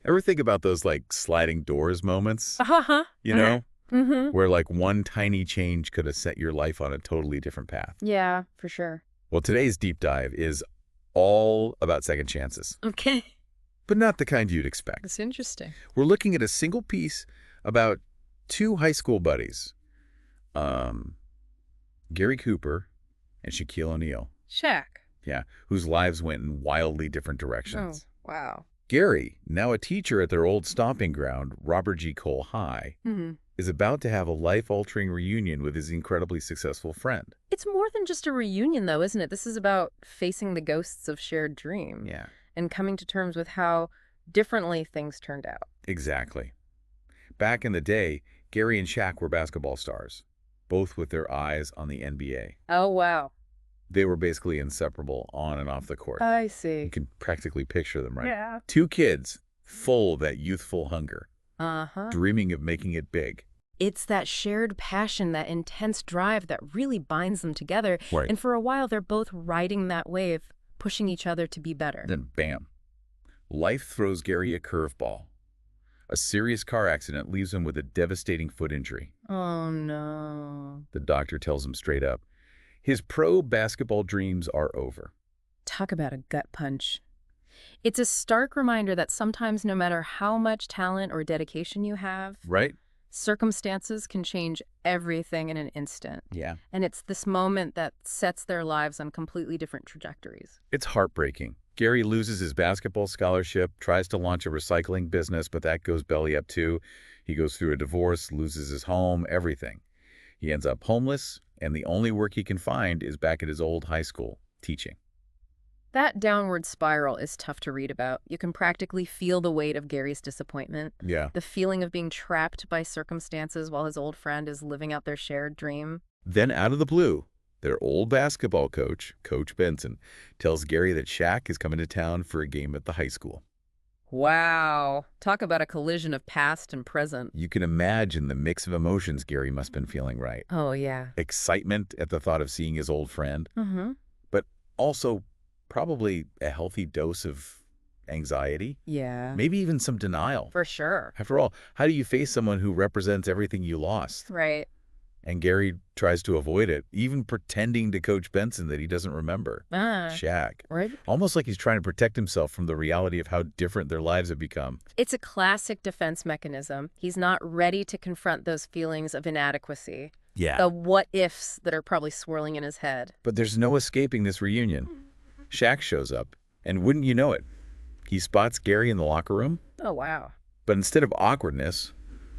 Ever think about those, like, sliding doors moments, Uh-huh. you know, Mm-hmm. where, like, one tiny change could have set your life on a totally different path? Yeah, for sure. Well, today's deep dive is all about second chances, Okay. but not the kind you'd expect. That's interesting. We're looking at a single piece about two high school buddies, um, Gary Cooper and Shaquille O'Neal, Shaq. yeah, whose lives went in wildly different Oh, directions. wow. Gary, now a teacher at their old stomping ground, Robert G. Cole High, Mm-hmm. is about to have a life-altering reunion with his incredibly successful friend. It's more than just a reunion, though, isn't it? This is about facing the ghosts of shared dream Yeah, and coming to terms with how differently things turned out. exactly. Back in the day, Gary and Shaq were basketball stars, both with their eyes on the NBA. Oh, wow. They were basically inseparable on and off the court. I You see. can practically picture them, right? Yeah. Two kids full of that youthful hunger, Uh-huh. dreaming of making it big. It's that shared passion, that intense drive that really binds them together. Right. And for a while, they're both riding that wave, pushing each other to be better. Then bam, life throws Gary a curveball. A serious car accident leaves him with a devastating foot injury. Oh, no. The doctor tells him straight up, his pro basketball dreams are over. Talk about a gut punch. It's a stark reminder that sometimes no matter how much talent or dedication you have, Right? circumstances can change everything in an instant. Yeah. And it's this moment that sets their lives on completely different trajectories. It's heartbreaking. Gary loses his basketball scholarship, tries to launch a recycling business, but that goes belly up too. He goes through a divorce, loses his home, everything. He ends up homeless, and the only work he can find is back at his old high school, teaching. That downward spiral is tough to read about. You can practically feel the weight of Gary's disappointment, Yeah. the feeling of being trapped by circumstances while his old friend is living out their shared dream. Then out of the blue, their old basketball coach, Coach Benson, tells Gary that Shaq is coming to town for a game at the high school. Wow. Talk about a collision of past and present. You can imagine the mix of emotions Gary must have been feeling, right? Oh, yeah. Excitement at the thought of seeing his old friend, Mm-hmm. but also probably a healthy dose of anxiety, Yeah. maybe even some denial. For sure. After all, how do you face someone who represents everything you lost? Right. And Gary tries to avoid it, even pretending to Coach Benson that he doesn't remember. Ah. Shaq. Right. Almost like he's trying to protect himself from the reality of how different their lives have become. It's a classic defense mechanism. He's not ready to confront those feelings of inadequacy, Yeah. the what-ifs that are probably swirling in his head. But there's no escaping this reunion. Shaq shows up, and wouldn't you know it, he spots Gary in the locker room, Oh, wow. but instead of awkwardness,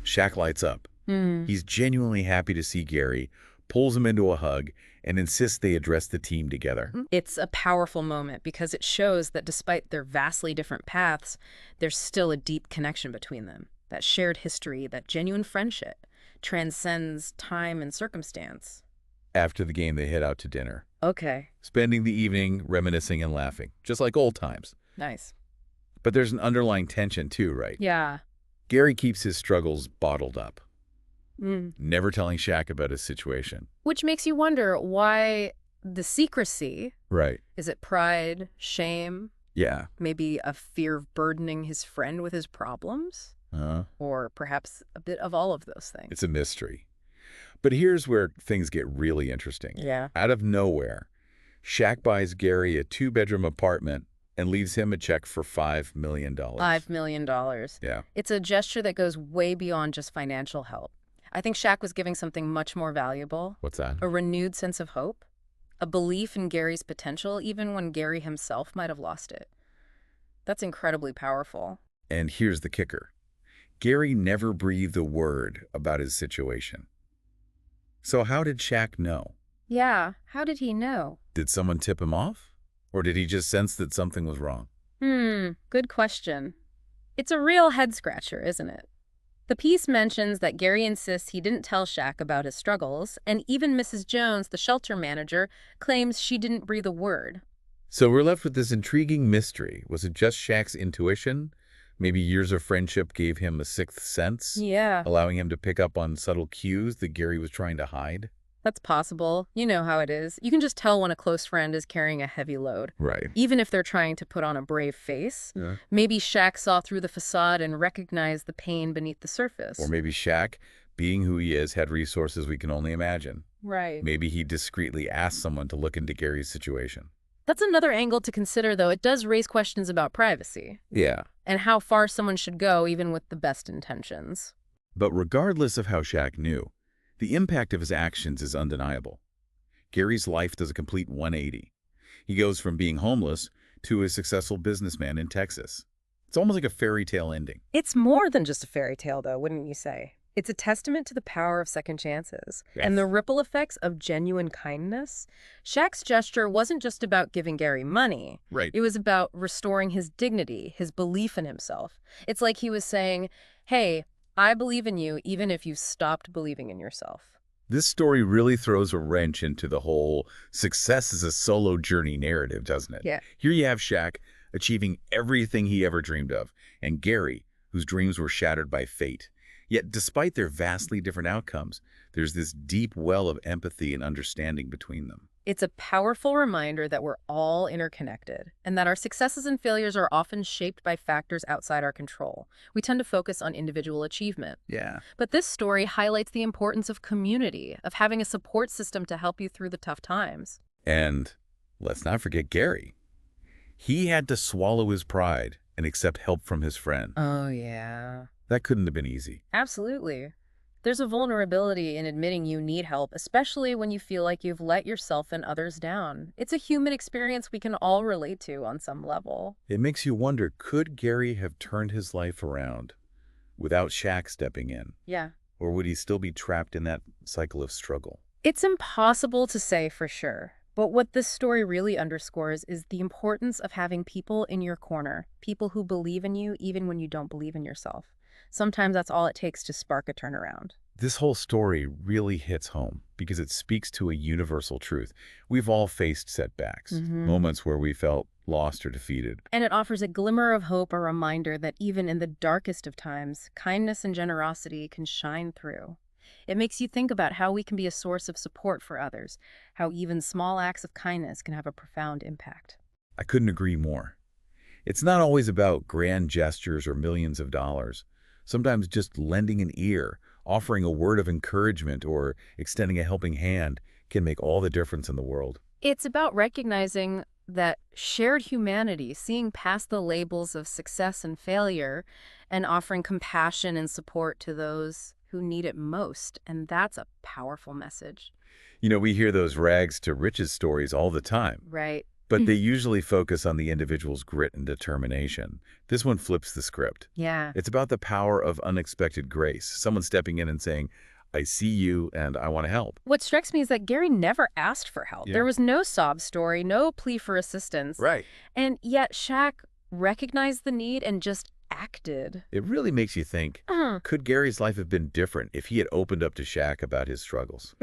Shaq lights up. Hmm. He's genuinely happy to see Gary, pulls him into a hug, and insists they address the team together. It's a powerful moment because it shows that despite their vastly different paths, there's still a deep connection between them. That shared history, that genuine friendship, transcends time and circumstance. After the game, they head out to dinner, Okay. spending the evening reminiscing and laughing, just like old times. Nice. But there's an underlying tension too, right? Yeah. Gary keeps his struggles bottled up, Mm. never telling Shaq about his situation. Which makes you wonder why the secrecy. Right. Is it pride, shame, Yeah. maybe a fear of burdening his friend with his problems? Or perhaps a bit of all of those things? It's a mystery. But here's where things get really interesting. Yeah. Out of nowhere, Shaq buys Gary a 2-bedroom apartment and leaves him a check for $5 million. $5 million. Yeah. It's a gesture that goes way beyond just financial help. I think Shaq was giving something much more valuable, What's that? a renewed sense of hope, a belief in Gary's potential, even when Gary himself might have lost it. That's incredibly powerful. And here's the kicker. Gary never breathed a word about his situation. So how did Shaq know? Yeah, how did he know? Did someone tip him off? Or did he just sense that something was wrong? Good question. It's a real head-scratcher, isn't it? The piece mentions that Gary insists he didn't tell Shaq about his struggles, and even Mrs. Jones, the shelter manager, claims she didn't breathe a word. So we're left with this intriguing mystery. Was it just Shaq's intuition? Maybe years of friendship gave him a sixth sense, Yeah. allowing him to pick up on subtle cues that Gary was trying to hide? That's possible. You know how it is. You can just tell when a close friend is carrying a heavy load, Right. even if they're trying to put on a brave face. Yeah. Maybe Shaq saw through the facade and recognized the pain beneath the Or surface. maybe Shaq, being who he is, had resources we can only imagine. Right. Maybe he discreetly asked someone to look into Gary's situation. That's another angle to consider, though. It does raise questions about privacy Yeah. and how far someone should go, even with the best intentions. But regardless of how Shaq knew, the impact of his actions is undeniable. Gary's life does a complete 180. He goes from being homeless to a successful businessman in Texas. It's almost like a fairy tale ending. It's more than just a fairy tale, though, wouldn't you say? It's a testament to the power of second chances and the Yes. ripple effects of genuine kindness. Shaq's gesture wasn't just about giving Gary money. Right. It was about restoring his dignity, his belief in himself. It's like he was saying, hey, I believe in you even if you've stopped believing in yourself. This story really throws a wrench into the whole success is a solo journey narrative, doesn't it? Yeah. Here you have Shaq achieving everything he ever dreamed of, and Gary, whose dreams were shattered by fate. Yet despite their vastly different outcomes, there's this deep well of empathy and understanding between them. It's a powerful reminder that we're all interconnected and that our successes and failures are often shaped by factors outside our control. We tend to focus on individual achievement. Yeah. But this story highlights the importance of community, of having a support system to help you through the tough times. And let's not forget Gary. He had to swallow his pride and accept help from his friend. Oh, yeah. That couldn't have been easy. Absolutely. There's a vulnerability in admitting you need help, especially when you feel like you've let yourself and others down. It's a human experience we can all relate to on some level. It makes you wonder, could Gary have turned his life around without Shaq stepping in? Yeah. Or would he still be trapped in that cycle of struggle? It's impossible to say for sure, but what this story really underscores is the importance of having people in your corner, people who believe in you even when you don't believe in yourself. Sometimes that's all it takes to spark a turnaround. This whole story really hits home because it speaks to a universal truth. We've all faced setbacks, moments where we felt lost or defeated. And it offers a glimmer of hope, a reminder that even in the darkest of times, kindness and generosity can shine through. It makes you think about how we can be a source of support for others, how even small acts of kindness can have a profound impact. I couldn't agree more. It's not always about grand gestures or millions of dollars. Sometimes just lending an ear, offering a word of encouragement, or extending a helping hand can make all the difference in the world. It's about recognizing that shared humanity, seeing past the labels of success and failure, and offering compassion and support to those who need it most. And that's a powerful message. You know, we hear those rags to riches stories all the time, Right. but they usually focus on the individual's grit and determination. This one flips the script. Yeah. It's about the power of unexpected grace, someone stepping in and saying, I see you and I want to help. What strikes me is that Gary never asked for help. Yeah. There was no sob story, no plea for assistance. Right. And yet Shaq recognized the need and just acted. It really makes you think, could Gary's life have been different if he had opened up to Shaq about his struggles?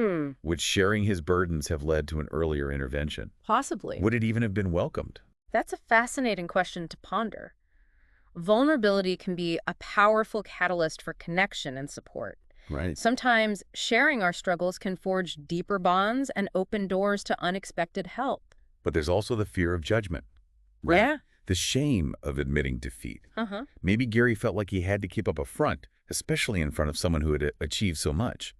Would sharing his burdens have led to an earlier intervention? Possibly. Would it even have been welcomed? That's a fascinating question to ponder. Vulnerability can be a powerful catalyst for connection and support. Right. Sometimes sharing our struggles can forge deeper bonds and open doors to unexpected help. But there's also the fear of judgment. Yeah. The shame of admitting defeat. Uh-huh. Maybe Gary felt like he had to keep up a front, especially in front of someone who had achieved so much.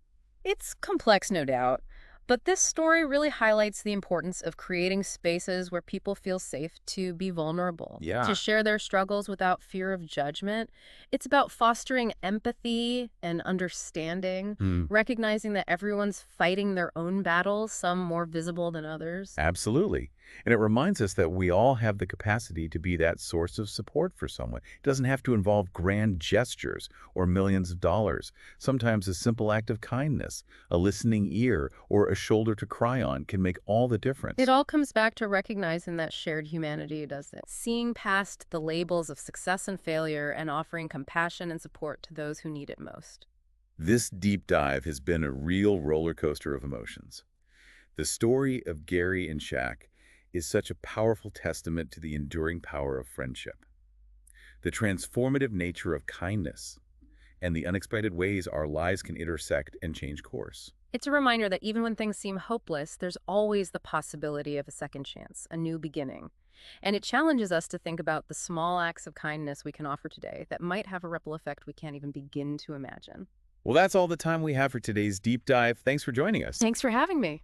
It's complex, no doubt, but this story really highlights the importance of creating spaces where people feel safe to be vulnerable, Yeah. to share their struggles without fear of judgment. It's about fostering empathy and understanding, recognizing that everyone's fighting their own battles, some more visible than others. Absolutely. And it reminds us that we all have the capacity to be that source of support for someone. It doesn't have to involve grand gestures or millions of dollars. Sometimes a simple act of kindness, a listening ear, or a shoulder to cry on can make all the difference. It all comes back to recognizing that shared humanity, doesn't it? Seeing past the labels of success and failure and offering compassion and support to those who need it most. This deep dive has been a real roller coaster of emotions. The story of Gary and Shaq is such a powerful testament to the enduring power of friendship, the transformative nature of kindness, and the unexpected ways our lives can intersect and change course. It's a reminder that even when things seem hopeless, there's always the possibility of a second chance, a new beginning. And it challenges us to think about the small acts of kindness we can offer today that might have a ripple effect we can't even begin to imagine. Well, that's all the time we have for today's deep dive. Thanks for joining us. Thanks for having me.